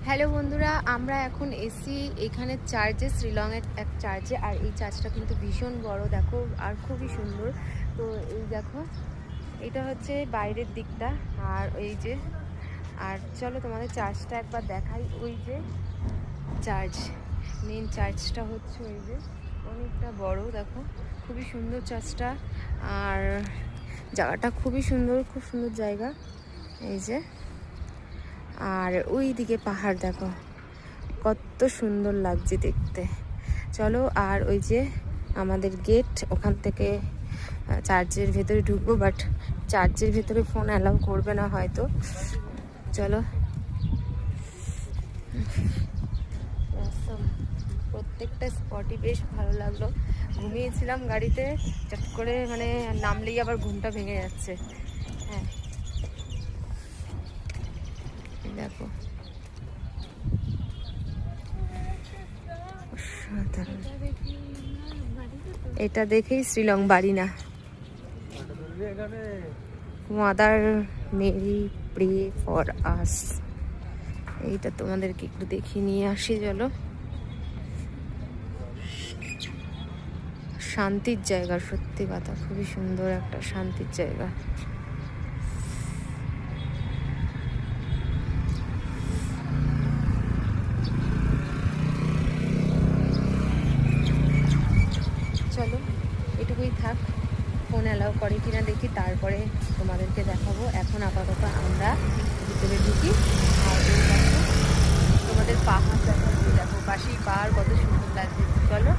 Hello বন্ধুরা, আমরা এখন এসি এখানে চার্চে, শ্রীলংয়ের এক চার্চে। আর এই চার্চটা কিন্তু ভীষণ বড়, দেখো, আর খুবই সুন্দর। তো এই দেখো, এটা হচ্ছে বাইরের দিকটা। আর এই যে, আর চলো তোমাদের চার্চটা একবার দেখাই। ওই যে চার্চ, মেন চার্চটা হচ্ছে ওই যে, অনেকটা বড়, দেখো, খুবই সুন্দর চার্চটা। আর জায়গাটা খুবই সুন্দর, খুব সুন্দর জায়গা। এই যে, আর ওই দিকে পাহাড়, দেখো কত সুন্দর লাগছে দেখতে। চলো, আর ওই যে আমাদের গেট, ওখান থেকে চার্চের ভেতরে ঢুকবো, বাট চার্চের ভেতরে ফোন অ্যালাউ করবে না হয়তো। চলো, প্রত্যেকটা স্পটই বেশ ভালো লাগলো। ঘুমিয়েছিলাম গাড়িতে, চট করে মানে নামলেই আবার ঘুমটা ভেঙে যাচ্ছে। হ্যাঁ, দেখো এটা দেখেই শ্রীলং বাড়ি না। Mother Mary pray for us, এইটা তোমাদেরকে একটু দেখিয়ে নিয়ে আসি। চলো, শান্তির জায়গা, সত্যি কথা, খুবই সুন্দর একটা শান্তির জায়গা। চলো, এটুকুই থাক। ফোন অ্যালাউ করে কিনা দেখি, তারপরে তোমাদেরকে দেখাবো। এখন আপাতত আমরা ভিতরে ঢুকি। আর এই দেখো, তোমাদের পাহাড় দেখো, দেখো পাশেই পাহাড়, কত সুন্দর লাগছে। চলো।